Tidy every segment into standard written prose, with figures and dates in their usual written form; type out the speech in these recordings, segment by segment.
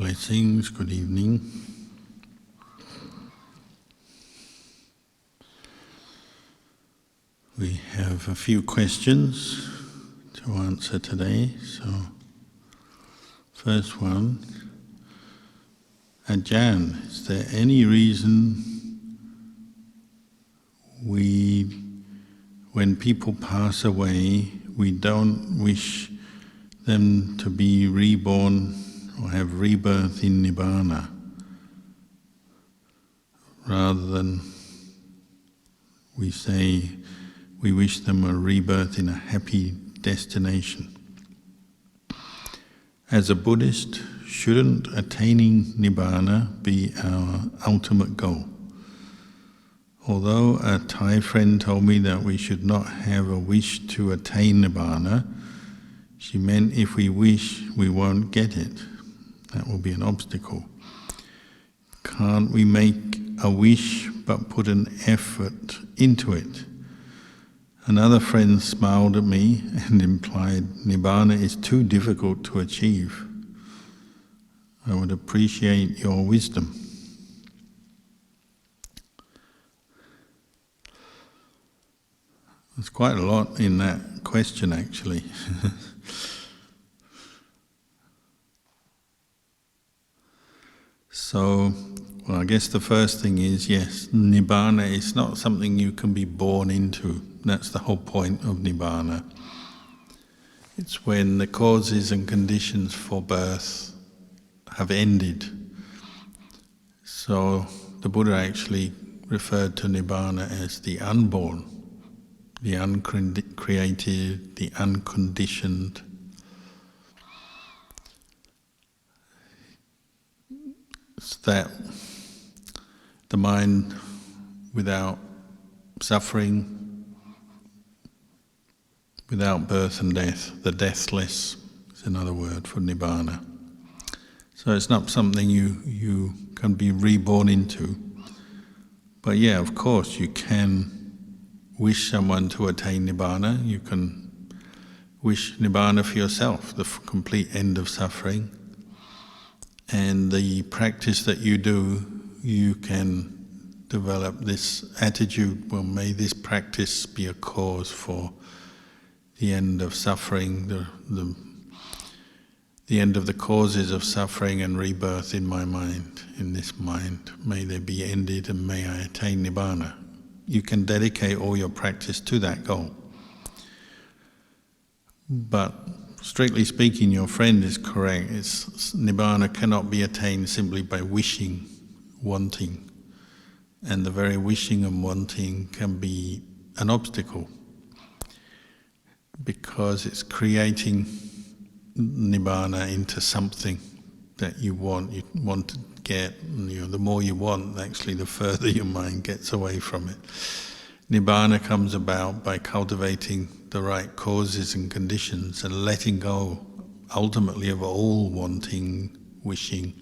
Blessings, good evening. We have a few questions to answer today. So, first one, Ajahn, is there any reason when people pass away, we don't wish them to be reborn or have rebirth in Nibbana, rather than we say we wish them a rebirth in a happy destination? As a Buddhist, shouldn't attaining Nibbana be our ultimate goal? Although a Thai friend told me that we should not have a wish to attain Nibbana, she meant if we wish, we won't get it. That will be an obstacle. Can't we make a wish but put an effort into it? Another friend smiled at me and implied Nibbana is too difficult to achieve. I would appreciate your wisdom. There's quite a lot in that question, actually. So, well, I guess the first thing is, yes, Nibbana is not something you can be born into. That's the whole point of Nibbana. It's when the causes and conditions for birth have ended. So the Buddha actually referred to Nibbana as the unborn, the uncreated, the unconditioned. It's that the mind without suffering, without birth and death, the deathless is another word for Nibbana. So it's not something you can be reborn into. But yeah, of course, you can wish someone to attain Nibbana. You can wish Nibbana for yourself, the complete end of suffering. And the practice that you do, you can develop this attitude, well, may this practice be a cause for the end of suffering, the end of the causes of suffering and rebirth in my mind, in this mind. May they be ended and may I attain Nibbana. You can dedicate all your practice to that goal. But strictly speaking, your friend is correct. Nibbana cannot be attained simply by wishing, wanting. And the very wishing and wanting can be an obstacle, because it's creating Nibbana into something that you want to get. And, the more you want, actually, the further your mind gets away from it. Nibbana comes about by cultivating the right causes and conditions and letting go, ultimately, of all wanting, wishing.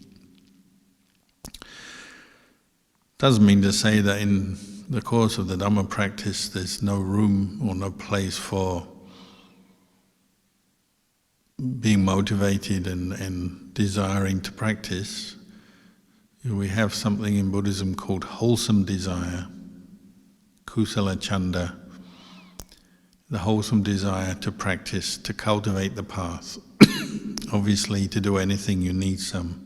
Doesn't mean to say that in the course of the Dhamma practice there's no room or no place for being motivated and desiring to practice. We have something in Buddhism called wholesome desire, kusala chanda, the wholesome desire to practice, to cultivate the path. Obviously, to do anything you need some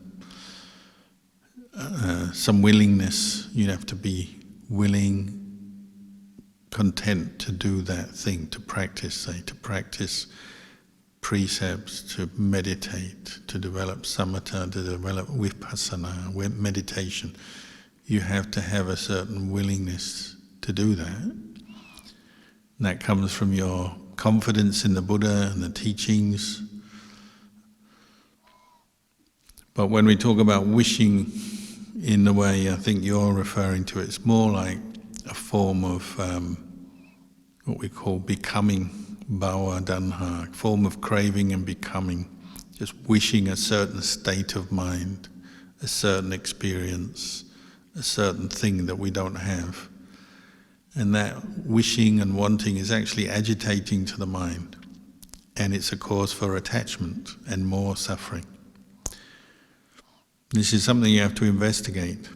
willingness. You have to be willing, content to do that thing, to practice precepts, to meditate, to develop samatha, to develop vipassana, meditation. You have to have a certain willingness to do that. And that comes from your confidence in the Buddha and the teachings. But when we talk about wishing in the way I think you're referring to, it's more like a form of what we call becoming, bhava danha, a form of craving and becoming, just wishing a certain state of mind, a certain experience, a certain thing that we don't have. And that wishing and wanting is actually agitating to the mind, and it's a cause for attachment and more suffering. This is something you have to investigate.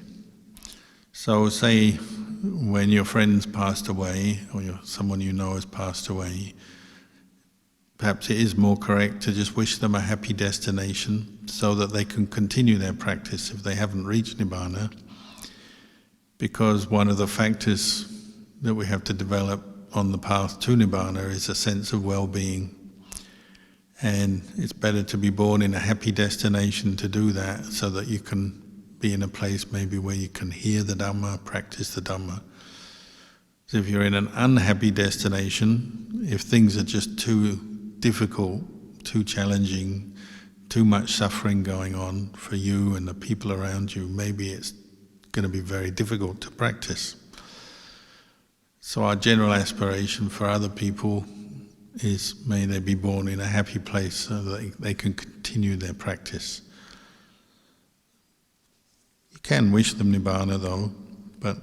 So say when your friend's passed away, or someone you know has passed away, perhaps it is more correct to just wish them a happy destination so that they can continue their practice if they haven't reached Nibbana. Because one of the factors that we have to develop on the path to Nibbana is a sense of well-being. And it's better to be born in a happy destination to do that, so that you can be in a place maybe where you can hear the Dhamma, practice the Dhamma. So if you're in an unhappy destination, if things are just too difficult, too challenging, too much suffering going on for you and the people around you, maybe it's going to be very difficult to practice. So our general aspiration for other people is, may they be born in a happy place so that they can continue their practice. You can wish them Nibbana though, but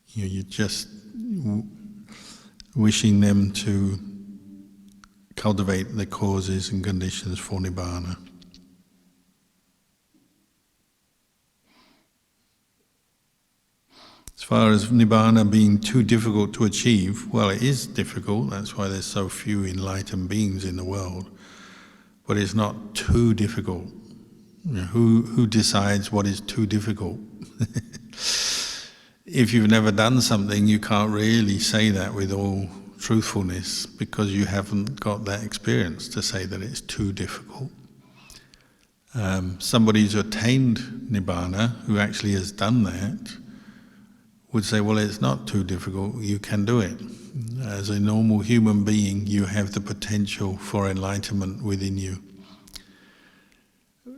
you're just wishing them to cultivate the causes and conditions for Nibbana. As far as Nibbana being too difficult to achieve, well, it is difficult, that's why there's so few enlightened beings in the world, but it's not too difficult. You know, who decides what is too difficult? If you've never done something, you can't really say that with all truthfulness, because you haven't got that experience to say that it's too difficult. Somebody who's attained Nibbana, who actually has done that, would say, well, it's not too difficult, you can do it. As a normal human being, you have the potential for enlightenment within you.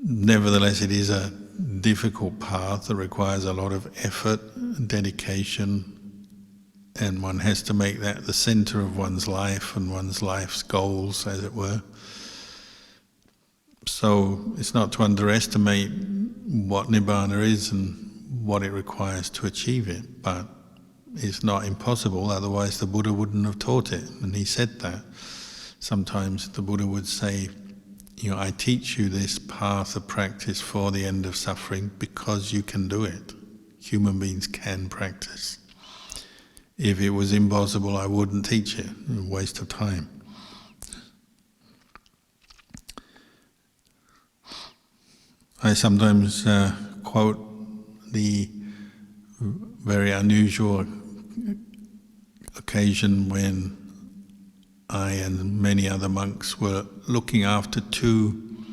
Nevertheless, it is a difficult path that requires a lot of effort and dedication, and one has to make that the center of one's life and one's life's goals, as it were. So it's not to underestimate what Nibbana is and what it requires to achieve it, but it's not impossible, otherwise the Buddha wouldn't have taught it, and he said that. Sometimes the Buddha would say, you know, I teach you this path of practice for the end of suffering because you can do it. Human beings can practice. If it was impossible, I wouldn't teach it. A waste of time. I sometimes quote the very unusual occasion when I and many other monks were looking after two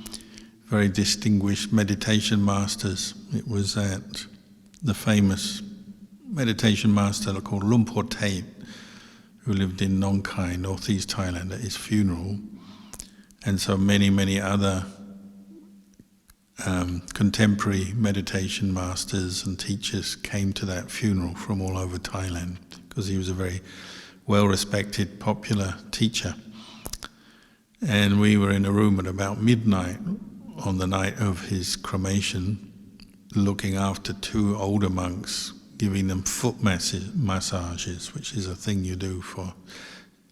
very distinguished meditation masters. It was at the famous meditation master called Lumpur Tate, who lived in Nong Khai, northeast Thailand, at his funeral. And so many other contemporary meditation masters and teachers came to that funeral from all over Thailand, because he was a very well-respected, popular teacher. And we were in a room at about midnight on the night of his cremation, looking after two older monks, giving them foot massages, which is a thing you do for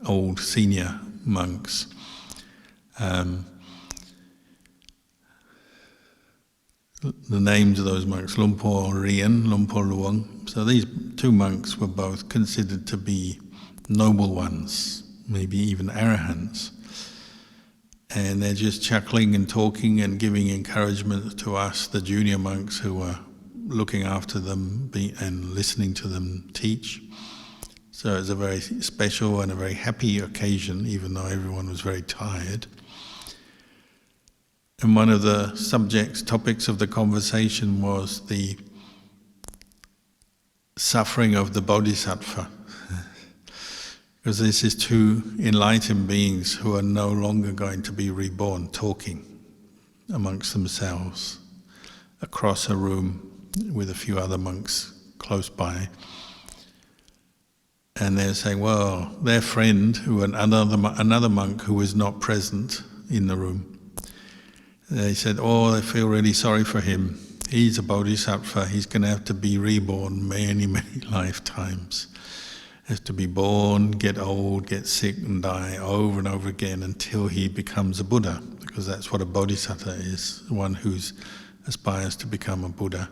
old senior monks. The names of those monks, Lumpur Rian, Lumpur Luang. So these two monks were both considered to be noble ones, maybe even arahants. And they're just chuckling and talking and giving encouragement to us, the junior monks who were looking after them and listening to them teach. So it's a very special and a very happy occasion, even though everyone was very tired. And one of the topics of the conversation was the suffering of the bodhisattva. Because this is two enlightened beings who are no longer going to be reborn, talking amongst themselves across a room with a few other monks close by. And they're saying, well, their friend, another monk who was not present in the room, they said, oh, they feel really sorry for him. He's a bodhisattva, he's going to have to be reborn many lifetimes. Has to be born, get old, get sick and die over and over again until he becomes a Buddha, because that's what a bodhisattva is, one who's aspires to become a Buddha.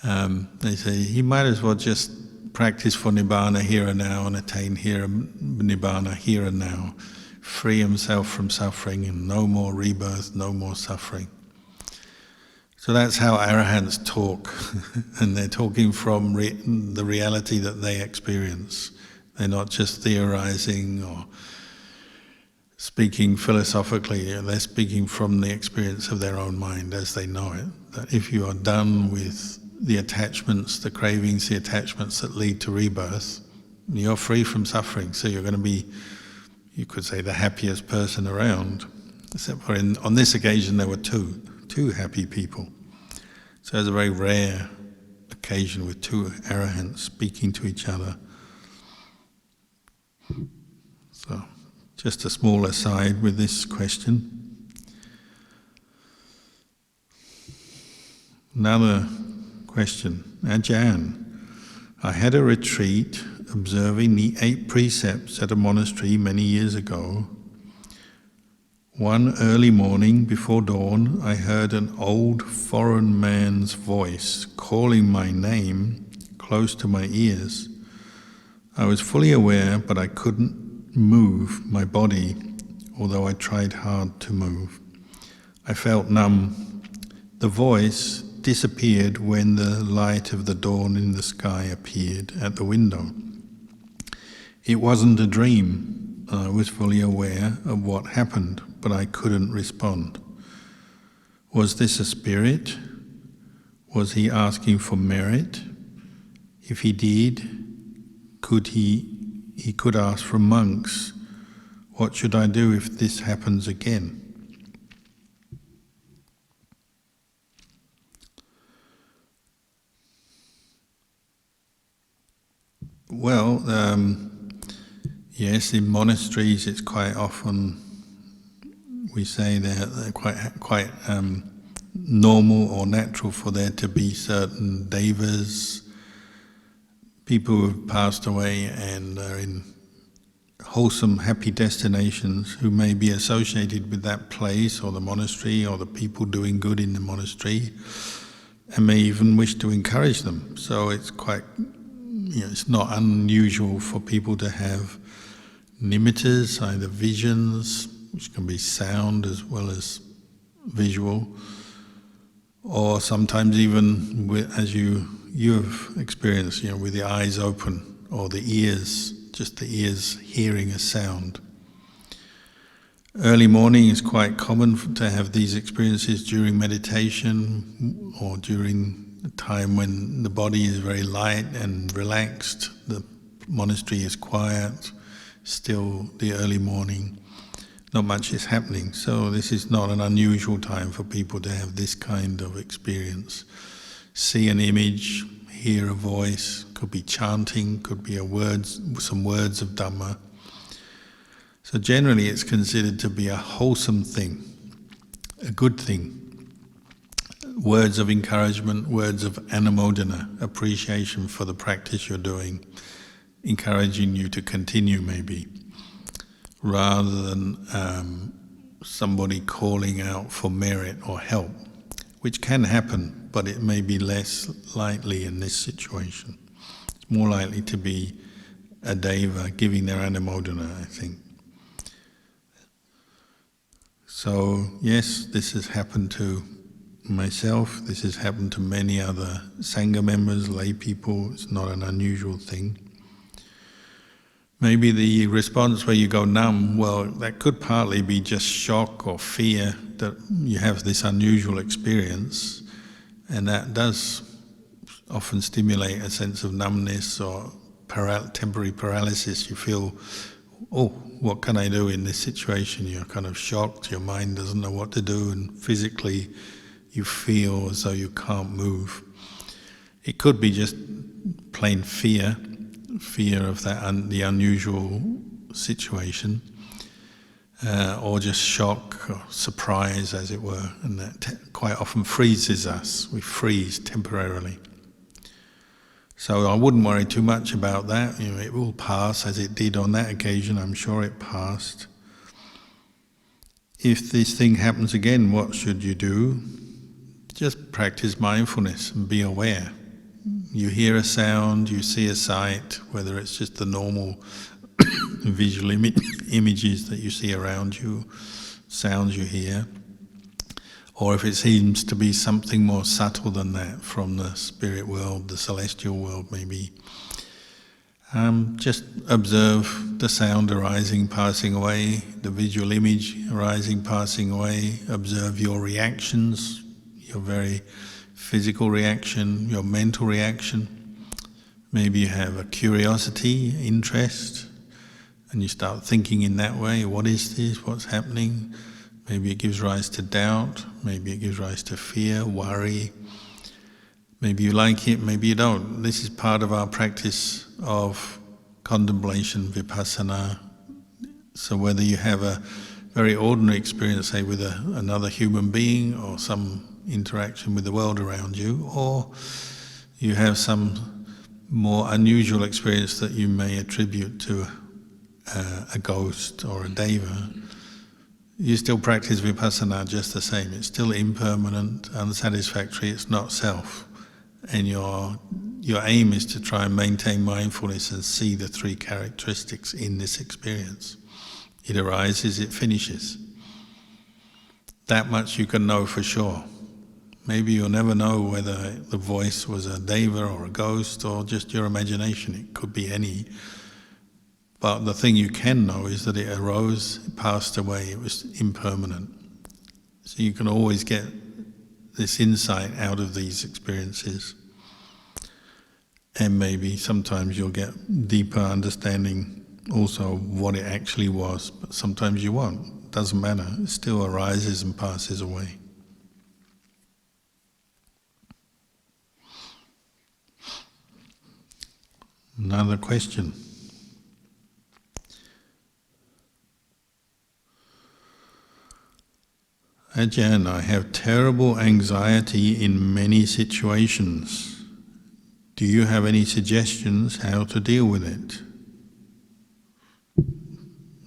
They say he might as well just practice for Nibbana here and now and attain Nibbana here and now, free himself from suffering and no more rebirth, no more suffering. So that's how arahants talk, and they're talking from the reality that they experience. They're not just theorizing or speaking philosophically, they're speaking from the experience of their own mind as they know it. That if you are done with the attachments, the cravings, the attachments that lead to rebirth, you're free from suffering. So you're going to be, you could say, the happiest person around. Except for on this occasion there were two happy people. So it's a very rare occasion with two arahants speaking to each other. So just a small aside with this question. Another question. Ajahn, I had a retreat observing the 8 precepts at a monastery many years ago. One early morning before dawn, I heard an old foreign man's voice calling my name close to my ears. I was fully aware, but I couldn't move my body, although I tried hard to move. I felt numb. The voice disappeared when the light of the dawn in the sky appeared at the window. It wasn't a dream. I was fully aware of what happened, but I couldn't respond. Was this a spirit? Was he asking for merit? If he did, he could ask from monks, what should I do if this happens again? Well, yes, in monasteries it's quite often, we say they're quite normal or natural for there to be certain devas, people who have passed away and are in wholesome, happy destinations who may be associated with that place or the monastery or the people doing good in the monastery, and may even wish to encourage them. So it's quite, it's not unusual for people to have nimittas, either visions, which can be sound as well as visual, or sometimes even as you have experienced, with the eyes open or the ears, just the ears hearing a sound. Early morning is quite common to have these experiences during meditation or during a time when the body is very light and relaxed, the monastery is quiet, still the early morning, not much is happening. So this is not an unusual time for people to have this kind of experience. See an image, hear a voice, could be chanting, could be some words of Dhamma. So generally it's considered to be a wholesome thing, a good thing. Words of encouragement, words of anumodana, appreciation for the practice you're doing, encouraging you to continue maybe, rather than somebody calling out for merit or help, which can happen, but it may be less likely in this situation. It's more likely to be a deva giving their anumodana, I think. So yes, this has happened to myself, this has happened to many other Sangha members, lay people. It's not an unusual thing. Maybe the response where you go numb, well, that could partly be just shock or fear that you have this unusual experience, and that does often stimulate a sense of numbness or temporary paralysis. You feel, oh, what can I do in this situation? You're kind of shocked, your mind doesn't know what to do, and physically you feel as though you can't move. It could be just plain fear of the unusual situation, or just shock or surprise, as it were, and that quite often freezes us. We freeze temporarily. So I wouldn't worry too much about that. It will pass, as it did on that occasion. I'm sure it passed. If this thing happens again, what should you do? just practice mindfulness and be aware. You hear a sound, you see a sight, whether it's just the normal visual images that you see around you, sounds you hear, or if it seems to be something more subtle than that from the spirit world, the celestial world maybe. Just observe the sound arising, passing away, the visual image arising, passing away. Observe your reactions, your very physical reaction, your mental reaction. Maybe you have a curiosity, interest, and you start thinking in that way. What is this? What's happening? Maybe it gives rise to doubt. Maybe it gives rise to fear, worry. Maybe you like it, maybe you don't. This is part of our practice of contemplation, vipassana. So whether you have a very ordinary experience, say with another human being or some interaction with the world around you, or you have some more unusual experience that you may attribute to a ghost or a deva, you still practice vipassana just the same. It's still impermanent, unsatisfactory, it's not self. And your aim is to try and maintain mindfulness and see the three characteristics in this experience. It arises, it finishes. That much you can know for sure. Maybe you'll never know whether the voice was a deva or a ghost or just your imagination. It could be any. But the thing you can know is that it arose, it passed away, it was impermanent. So you can always get this insight out of these experiences. And maybe sometimes you'll get deeper understanding also of what it actually was, but sometimes you won't. It doesn't matter, it still arises and passes away. Another question. Ajahn, I have terrible anxiety in many situations. Do you have any suggestions how to deal with it?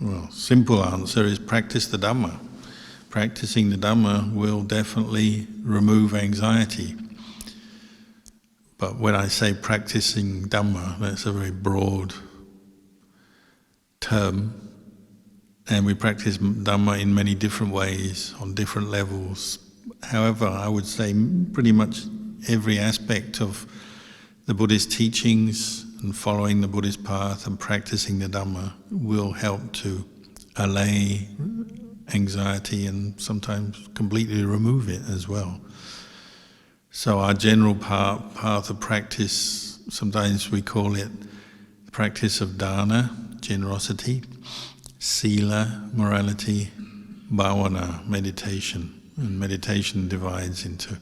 Well, simple answer is practice the Dhamma. Practicing the Dhamma will definitely remove anxiety. But when I say practicing Dhamma, that's a very broad term. And we practice Dhamma in many different ways, on different levels. However, I would say pretty much every aspect of the Buddhist teachings and following the Buddhist path and practicing the Dhamma will help to allay anxiety and sometimes completely remove it as well. So our general path of practice, sometimes we call it the practice of dana, generosity, sila, morality, bhavana, meditation. And meditation divides into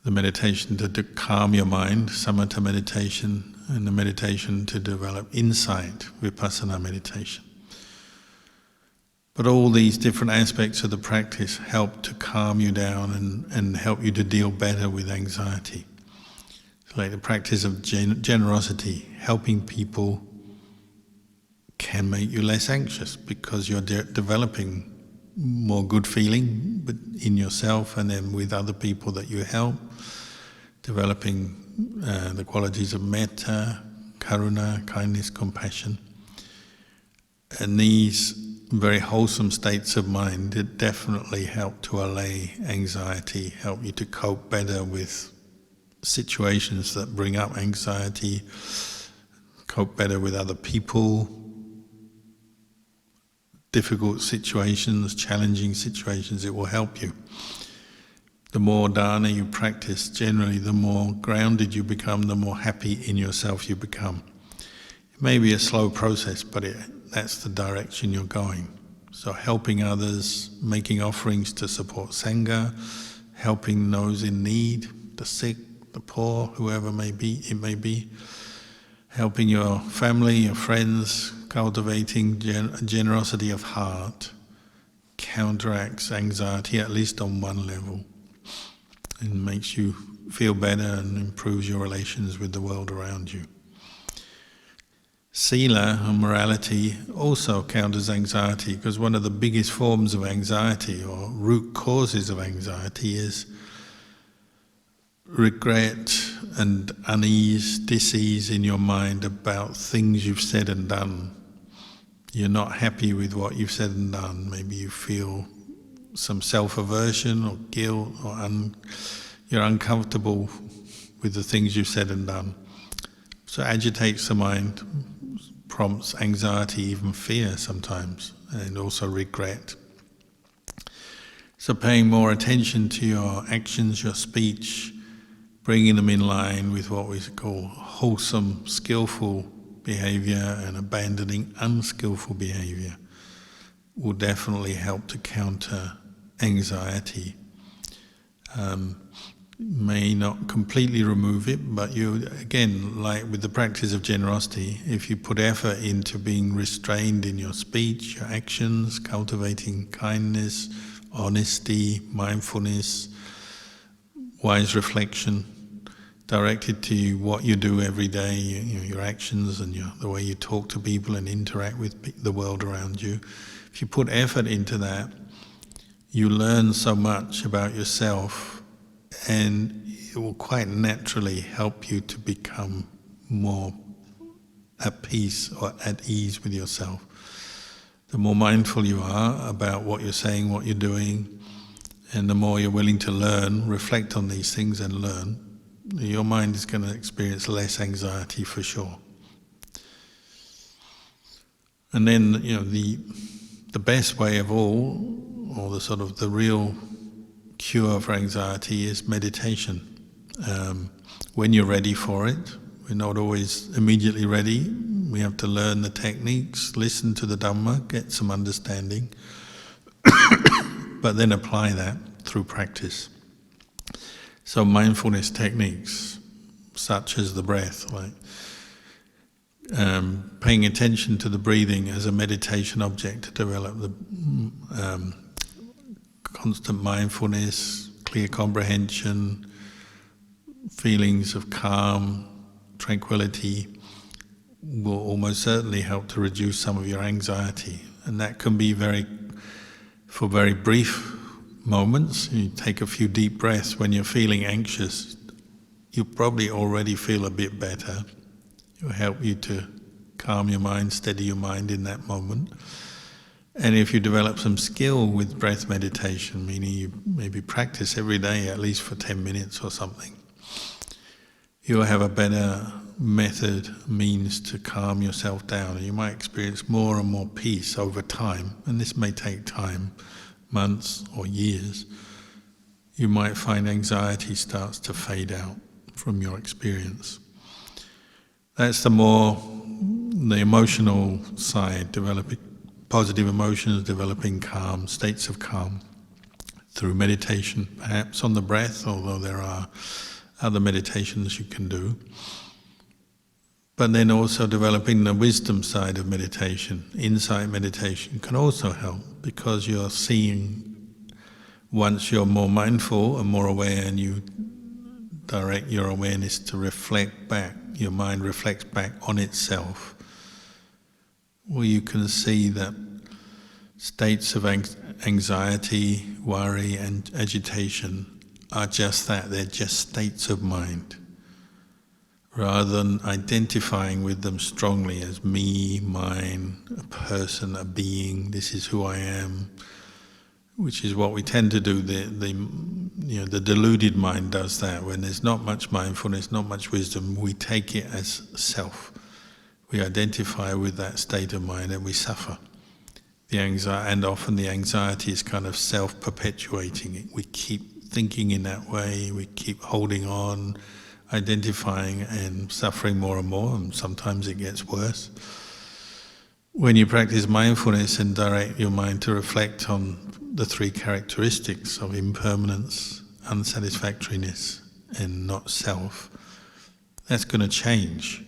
the meditation to calm your mind, samatha meditation, and the meditation to develop insight, vipassana meditation. But all these different aspects of the practice help to calm you down and help you to deal better with anxiety. It's like the practice of generosity, helping people can make you less anxious because you're developing more good feeling in yourself and then with other people that you help, developing the qualities of metta, karuna, kindness, compassion. And these very wholesome states of mind that definitely help to allay anxiety, help you to cope better with situations that bring up anxiety, cope better with other people, difficult situations, challenging situations. It will help you. The more dana you practice, generally the more grounded you become, the more happy in yourself you become. It may be a slow process, but that's the direction you're going. So helping others, making offerings to support Sangha, helping those in need, the sick, the poor, whoever it may be, helping your family, your friends, cultivating generosity of heart counteracts anxiety, at least on one level, and makes you feel better and improves your relations with the world around you. Sila, or morality, also counters anxiety, because one of the biggest forms of anxiety or root causes of anxiety is regret and unease, dis-ease in your mind about things you've said and done. You're not happy with what you've said and done. Maybe you feel some self-aversion or guilt, or you're uncomfortable with the things you've said and done. So agitates the mind, prompts anxiety, even fear sometimes, and also regret. So paying more attention to your actions, your speech, bringing them in line with what we call wholesome, skillful behavior, and abandoning unskillful behavior will definitely help to counter anxiety. May not completely remove it, but you, again, like with the practice of generosity, if you put effort into being restrained in your speech, your actions, cultivating kindness, honesty, mindfulness, wise reflection, directed to what you do every day, your actions and the way you talk to people and interact with the world around you. If you put effort into that, you learn so much about yourself, and it will quite naturally help you to become more at peace or at ease with yourself. The more mindful you are about what you're saying, what you're doing, and the more you're willing to learn, reflect on these things and learn, your mind is going to experience less anxiety for sure. And then, the best way of all, or the sort of the real cure for anxiety, is meditation. When you're ready for it, we're not always immediately ready. We have to learn the techniques, listen to the Dhamma, get some understanding, but then apply that through practice. So mindfulness techniques, such as the breath, like paying attention to the breathing as a meditation object to develop the constant mindfulness, clear comprehension, feelings of calm, tranquility, will almost certainly help to reduce some of your anxiety. And that can be for very brief moments. You take a few deep breaths when you're feeling anxious, you probably already feel a bit better. It will help you to calm your mind, steady your mind in that moment. And if you develop some skill with breath meditation, meaning you maybe practice every day at least for 10 minutes or something, you'll have a better means to calm yourself down, and you might experience more and more peace over time. And this may take time, months or years. You might find anxiety starts to fade out from your experience. That's the emotional side, developing positive emotions, developing calm, states of calm through meditation, perhaps on the breath, although there are other meditations you can do. But then also developing the wisdom side of meditation, insight meditation, can also help, because you're seeing, once you're more mindful and more aware and you direct your awareness to reflect back, your mind reflects back on itself, well, you can see that states of anxiety, worry and agitation are just that, they're just states of mind. Rather than identifying with them strongly as me, mine, a person, a being, this is who I am, which is what we tend to do. The deluded mind does that. When there's not much mindfulness, not much wisdom, we take it as self. We identify with that state of mind and we suffer. And often the anxiety is kind of self-perpetuating. We keep thinking in that way, we keep holding on, identifying and suffering more and more, and sometimes it gets worse. When you practice mindfulness and direct your mind to reflect on the three characteristics of impermanence, unsatisfactoriness and not self, that's going to change.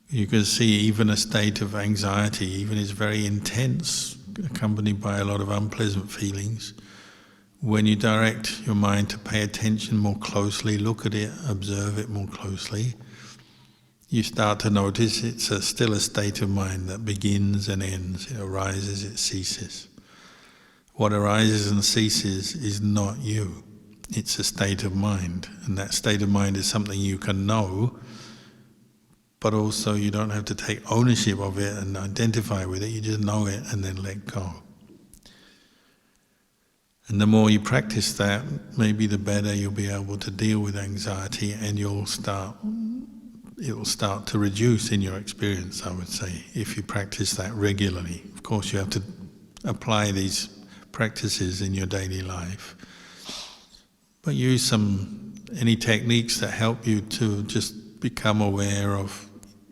You can see even a state of anxiety, even is very intense, accompanied by a lot of unpleasant feelings. When you direct your mind to pay attention more closely, look at it, observe it more closely, you start to notice it's still a state of mind that begins and ends. It arises, it ceases. What arises and ceases is not you. It's a state of mind, and that state of mind is something you can know, but also you don't have to take ownership of it and identify with it. You just know it and then let go. And the more you practice that, maybe the better you'll be able to deal with anxiety, and it will start to reduce in your experience, I would say, if you practice that regularly. Of course, you have to apply these practices in your daily life. But use any techniques that help you to just become aware of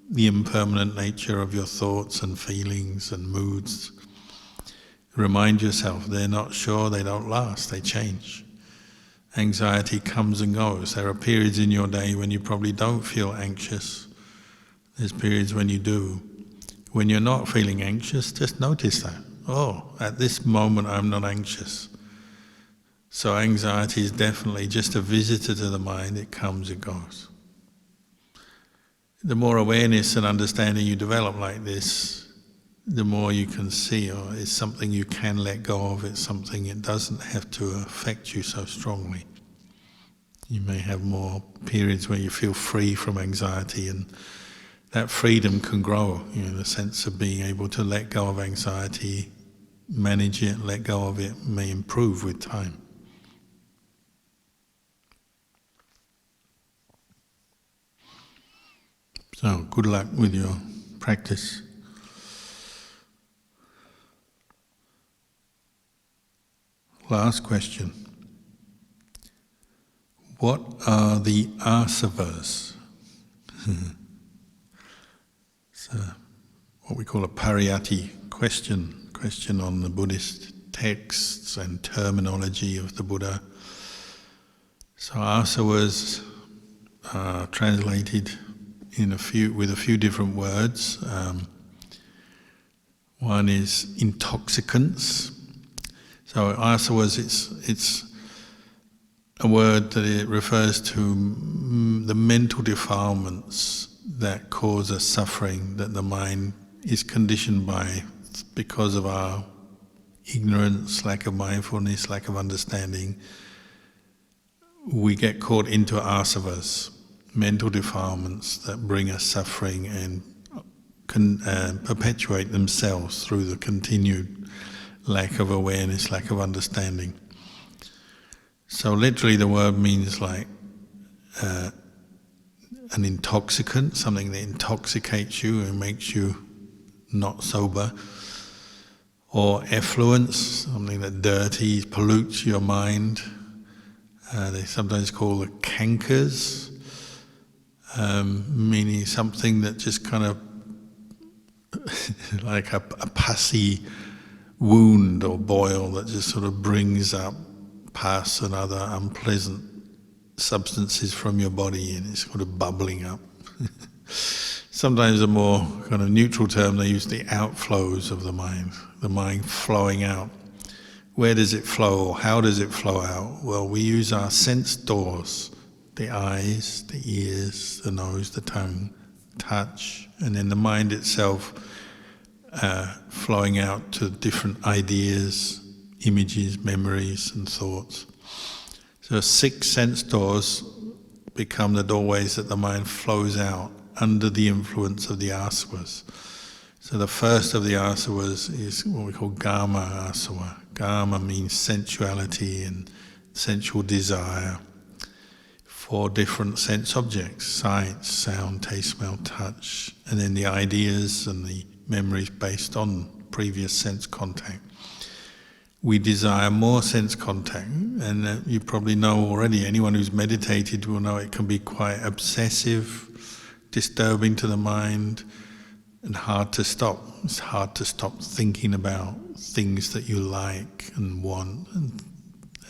the impermanent nature of your thoughts and feelings and moods. Remind yourself they're not sure, they don't last, they change. Anxiety comes and goes. There are periods in your day when you probably don't feel anxious. There's periods when you do. When you're not feeling anxious, just notice that. Oh, at this moment I'm not anxious. So anxiety is definitely just a visitor to the mind. It comes and goes. The more awareness and understanding you develop like this, the more you can see, it's something you can let go of, it's something it doesn't have to affect you so strongly. You may have more periods where you feel free from anxiety, and that freedom can grow. The sense of being able to let go of anxiety, manage it, let go of it, may improve with time. So, good luck with your practice. Last question. What are the asavas? It's what we call a pariyatti question on the Buddhist texts and terminology of the Buddha. So asavas are translated with a few different words. One is intoxicants. So asavas, it's a word that it refers to the mental defilements that cause us suffering, that the mind is conditioned by because of our ignorance, lack of mindfulness, lack of understanding. We get caught into asavas, mental defilements that bring us suffering and can perpetuate themselves through the continued lack of awareness, lack of understanding. So literally the word means like an intoxicant, something that intoxicates you and makes you not sober, or effluence, something that dirties, pollutes your mind. They sometimes call it cankers, meaning something that just kind of like a pussy wound or boil that just sort of brings up pus and other unpleasant substances from your body, and it's sort of bubbling up. Sometimes a more kind of neutral term, they use the outflows of the mind flowing out. Where does it flow, or how does it flow out? Well, we use our sense doors, the eyes, the ears, the nose, the tongue, touch, and then the mind itself flowing out to different ideas, images, memories and thoughts. So 6 sense doors become the doorways that the mind flows out under the influence of the asavas. So the first of the asavas is what we call kama asava. Kama means sensuality and sensual desire for different sense objects: sight, sound, taste, smell, touch, and then the ideas and the memories based on previous sense contact. We desire more sense contact, and you probably know already, anyone who's meditated will know it can be quite obsessive, disturbing to the mind, and hard to stop. It's hard to stop thinking about things that you like and want, and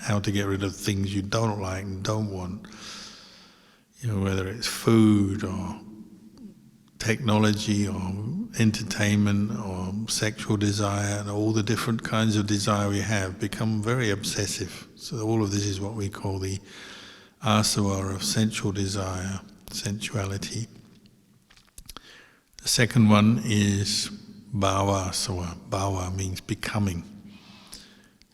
how to get rid of things you don't like and don't want. Whether it's food or technology or entertainment or sexual desire, and all the different kinds of desire we have become very obsessive. So all of this is what we call the asava of sensual desire, sensuality. The second one is bhava asava. Bhava means becoming.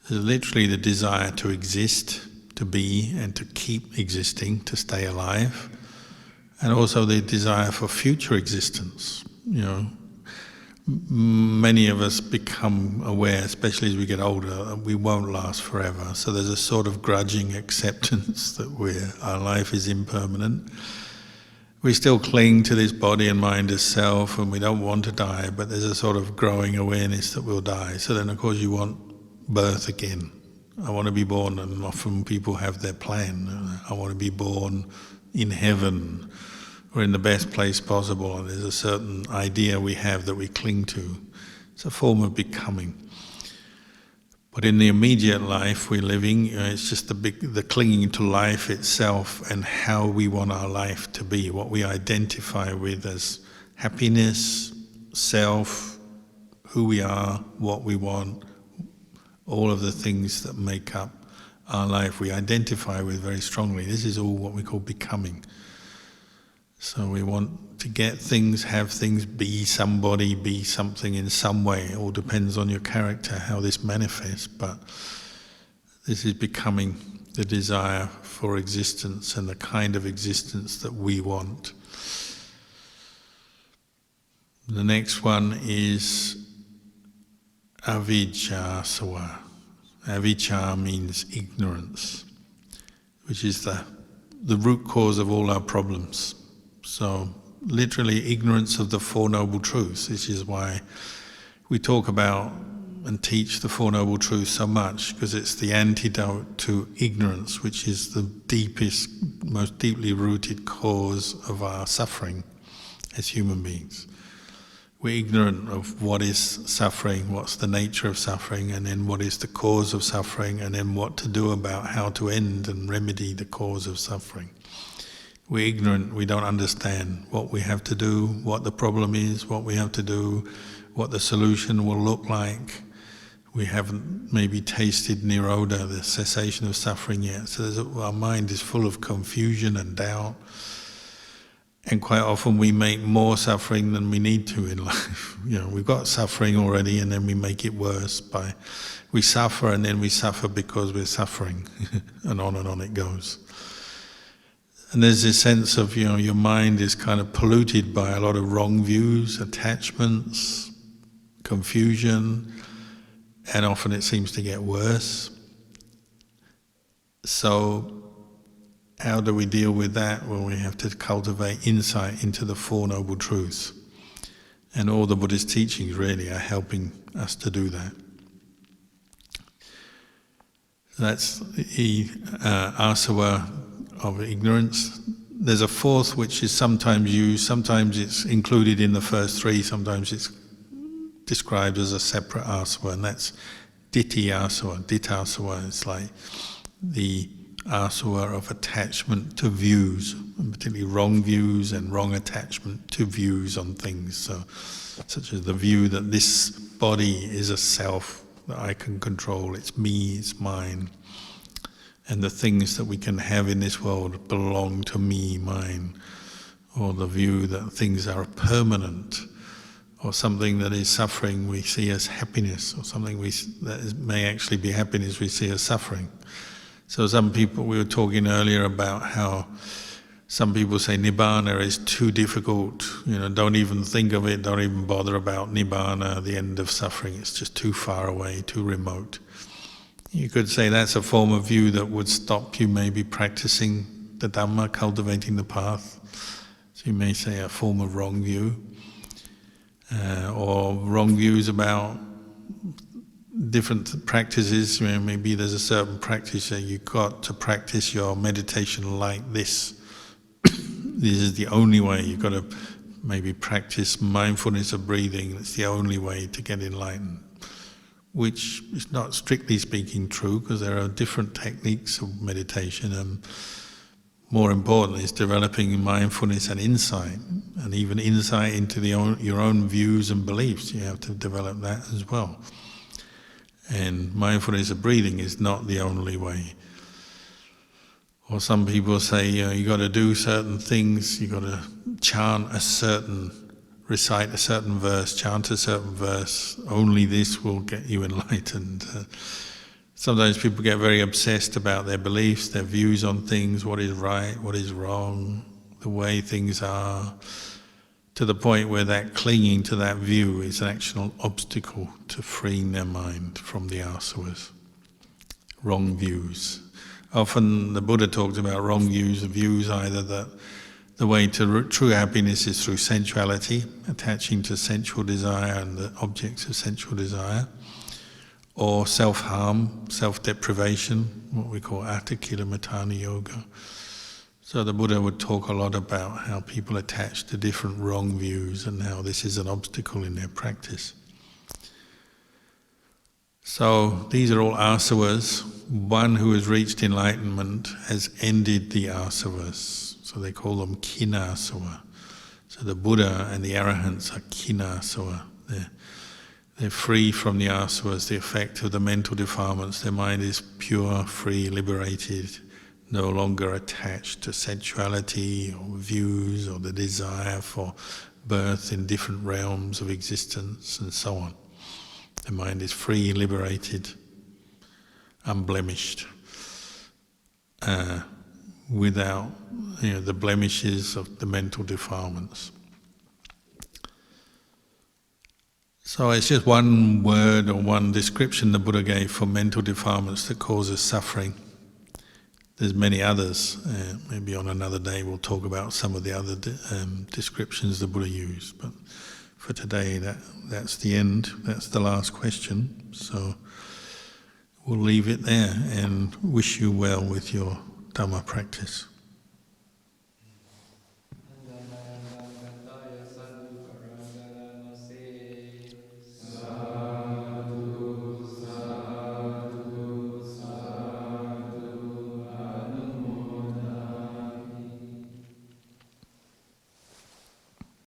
So literally the desire to exist, to be and to keep existing, to stay alive, and also the desire for future existence. Many of us become aware, especially as we get older, that we won't last forever. So there's a sort of grudging acceptance that our life is impermanent. We still cling to this body and mind as self, and we don't want to die, but there's a sort of growing awareness that we'll die. So then, of course, you want birth again. I want to be born, and often people have their plan. I want to be born in heaven, or in the best place possible, and there's a certain idea we have that we cling to. It's a form of becoming. But in the immediate life we're living, it's just the clinging to life itself and how we want our life to be, what we identify with as happiness, self, who we are, what we want, all of the things that make up our life we identify with very strongly. This is all what we call becoming. So we want to get things, have things, be somebody, be something in some way. It all depends on your character, how this manifests, but this is becoming the desire for existence and the kind of existence that we want. The next one is avijja. Avijja means ignorance, which is the root cause of all our problems. So, literally ignorance of the Four Noble Truths. This is why we talk about and teach the Four Noble Truths so much, because it's the antidote to ignorance, which is the deepest, most deeply rooted cause of our suffering as human beings. We're ignorant of what is suffering, what's the nature of suffering, and then what is the cause of suffering, and then what to do about how to end and remedy the cause of suffering. We're ignorant, we don't understand what we have to do, what the problem is, what we have to do, what the solution will look like. We haven't maybe tasted Nirodha, the cessation of suffering yet. So our mind is full of confusion and doubt. And quite often we make more suffering than we need to in life. We've got suffering already, and then we make it worse we suffer, and then we suffer because we're suffering. And on it goes. And there's this sense of, your mind is kind of polluted by a lot of wrong views, attachments, confusion, and often it seems to get worse. So, how do we deal with that? Well, we have to cultivate insight into the Four Noble Truths. And all the Buddhist teachings really are helping us to do that. That's the asava of ignorance. There's a fourth which is sometimes used, sometimes it's included in the first three, sometimes it's described as a separate asava, and that's ditthi asava. Ditthasava is like the asava of attachment to views, and particularly wrong views and wrong attachment to views on things. So, such as the view that this body is a self that I can control, it's me, it's mine. And the things that we can have in this world belong to me, mine. Or the view that things are permanent, or something that is suffering we see as happiness, or something may actually be happiness we see as suffering. So some people, we were talking earlier about how some people say Nibbana is too difficult, don't even think of it, don't even bother about Nibbana, the end of suffering, it's just too far away, too remote. You could say that's a form of view that would stop you maybe practicing the Dhamma, cultivating the path. So you may say a form of wrong view, or wrong views about different practices. Maybe there's a certain practice that you've got to practice your meditation like this. This is the only way. You've got to maybe practice mindfulness of breathing. It's the only way to get enlightened. Which is not strictly speaking true, because there are different techniques of meditation, and more importantly is developing mindfulness and insight, and even insight into your own views and beliefs. You have to develop that as well. And mindfulness of breathing is not the only way. Or some people say, you got to do certain things, you got to recite a certain verse, chant a certain verse, only this will get you enlightened. Sometimes people get very obsessed about their beliefs, their views on things, what is right, what is wrong, the way things are, to the point where that clinging to that view is an actual obstacle to freeing their mind from the asavas. Wrong views. Often the Buddha talks about wrong views either that the way to true happiness is through sensuality, attaching to sensual desire and the objects of sensual desire, or self-harm, self-deprivation, what we call attaining yoga. So the Buddha would talk a lot about how people attach to different wrong views and how this is an obstacle in their practice. So these are all asavas. One who has reached enlightenment has ended the asavas. So they call them kinasava. So the Buddha and the Arahants are kinasava. They're free from the asavas, the effect of the mental defilements. Their mind is pure, free, liberated, no longer attached to sensuality or views or the desire for birth in different realms of existence and so on. The mind is free, liberated, unblemished, without the blemishes of the mental defilements. So it's just one word or one description the Buddha gave for mental defilements that causes suffering. There's many others. Maybe on another day we'll talk about some of the other descriptions the Buddha used. But for today, that's the end. That's the last question. So we'll leave it there and wish you well with your Dhamma practice.